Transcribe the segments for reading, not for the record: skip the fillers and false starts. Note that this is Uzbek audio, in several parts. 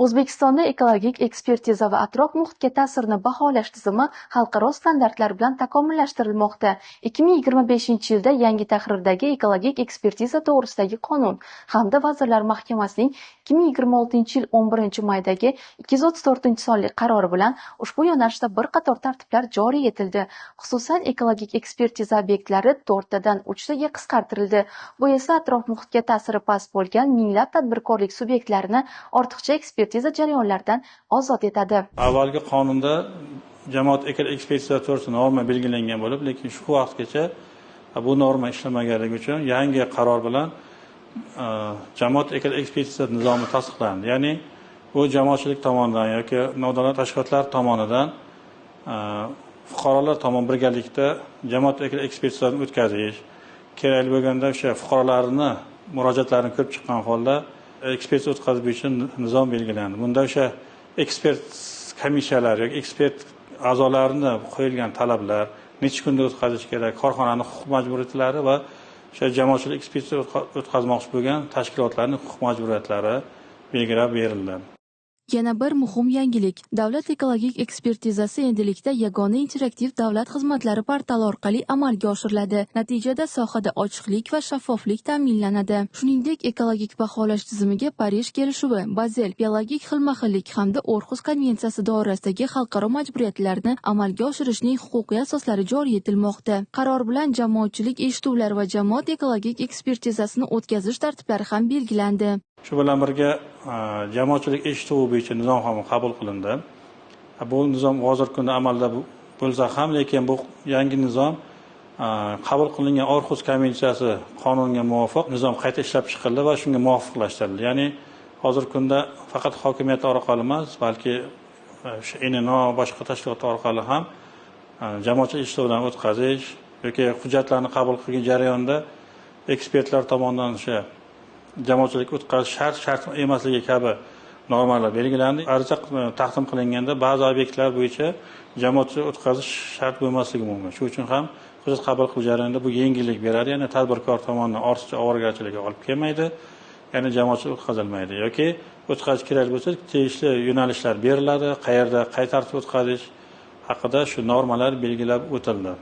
O'zbekistonda ekologik ekspertiza va atrof muhitga ta'sirini baholash tizimi xalqaro standartlar bilan takomillashtirilmoqda. 2025-yilda yangi tahrirdagi ekologik ekspertiza to'g'risidagi qonun hamda Vazirlar Mahkamasining 2026-yil 11-maydagi 234-sonli qarori bilan ushbu yo'nalishda bir qator tartiblar joriy etildi. Xususan, ekologik ekspertiza obyektlari 4 tadan 3 taga qisqartirildi. Bu esa atrof muhitga ta'siri past bo'lgan minglab tadbirkorlik subyektlarini ortiqcha ekspertiza jarayonlaridan ozod etadi. Avvalgi qonunda jamoat ekspertiza to'g'risida norma belgilangan bo'lib, lekin shu vaqtgacha bu norma ishlamaganligi uchun yangi qaror bilan jamoat ekspertiza nizomi tasdiqlandi. Ya'ni bu jamoatchilik tomonidan yoki nodavlat tashkilotlar tomonidan fuqarolar tomon birgalikda jamoat ekspertizasini o'tkazish, kerak bo'lganda o'sha fuqarolarni murojaatlarini ko'rib chiqqan holda ekspertiza o'tkazish bo'yicha nizom belgilandi. Bunda o'sha ekspert komissiyalar yoki ekspert a'zolarini qo'yilgan talablar, necha kunda o'tkazish kerak, korxonaning huquq majburiyatlari va o'sha jamoatchilik ekspertiza o'tkazmoqchi bo'lgan tashkilotlarning huquq majburiyatlari belgilab berildi. Yana bir muhim yangilik. Davlat ekologik ekspertizasi endilikda yagona interaktiv davlat xizmatlari portali orqali amalga oshiriladi. Natijada sohada ochiqlik va shaffoflik ta'minlanadi. Shuningdek, ekologik baholash tizimiga Parij kelishuvi, Bazel, biologik xilma-xillik hamda Orhus konvensiyasi doirasidagi xalqaro majburiyatlarni amalga oshirishning huquqiy asoslari joriy etilmoqda. Qaror bilan jamoatchilik eshituvlari va jamoat ekologik ekspertizasini o'tkazish tartiblari ham belgilandi. Shu bilan birga jamoatchilik eshituvi bo'yicha nizom ham qabul qilindi. Bu nizom hozirgi kunda amalda bo'lsa ham, lekin bu yangi nizom qabul qilingan Orhus konvensiyasi qonuniga muvofiq nizom qayta ishlab chiqildi va shunga muvofiqlashtirildi. Ya'ni hozirgi kunda faqat hokimiyat orqali emas, balki NNO boshqa tashkilotlar orqali ham jamoatchilik eshituvlarni o'tkazish yoki hujjatlarni qabul qilgan jarayonda ekspertlar tomonidan o'sha jamoatchilik o'tkazish shart emasligi kabi normalar belgilandi. Ariza taqdim qilinganda ba'zi obyektlar bo'yicha jamoatchilik o'tkazish shart bo'lmasligi mumkin. Shuning uchun ham hujjat qabul qilish jarayonida bu yengillik beradi. Ya'ni tadbirkor tomonidan ortiqcha ovoragarchilikka olib kelmaydi. Ya'ni jamoatchilik o'tkazilmaydi yoki o'tkazish kerak bo'lsa, tegishli yo'nalishlar beriladi. Qayerda, qay tartibda o'tkazish haqida shu normalar belgilab o'tildi.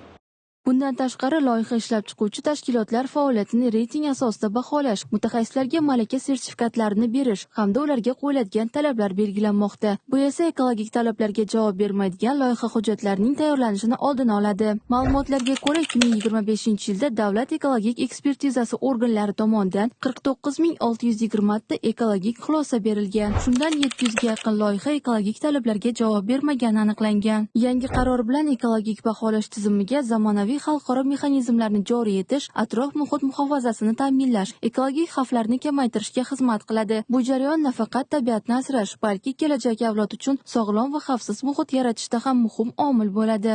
Bundan tashqari, loyiha ishlab chiquvchi tashkilotlar faoliyatini reyting asosida baholash, mutaxassislarga malaka sertifikatlarini berish hamda ularga qo'yiladigan talablar belgilanmoqda. Bu esa ekologik talablarga javob bermaydigan loyiha hujjatlarining tayyorlanishini oldini oladi. Ma'lumotlarga ko'ra, 2025-yilda davlat ekologik ekspertizasi organlari tomonidan 49620 ta ekologik xulosa berilgan. Shundan 700 ga yaqin loyiha ekologik talablarga javob bermagani aniqlangan. Yangi qaror bilan ekologik baholash tizimiga zamonaviy xalqaro mexanizmlarni joriy etish, atrof muhit muhofazasini ta'minlash, ekologik xavflarni kamaytirishga xizmat qiladi. Bu jarayon nafaqat tabiatni asrash, balki kelajak avlod uchun sog'lom va xavfsiz muhit yaratishda ham muhim omil bo'ladi.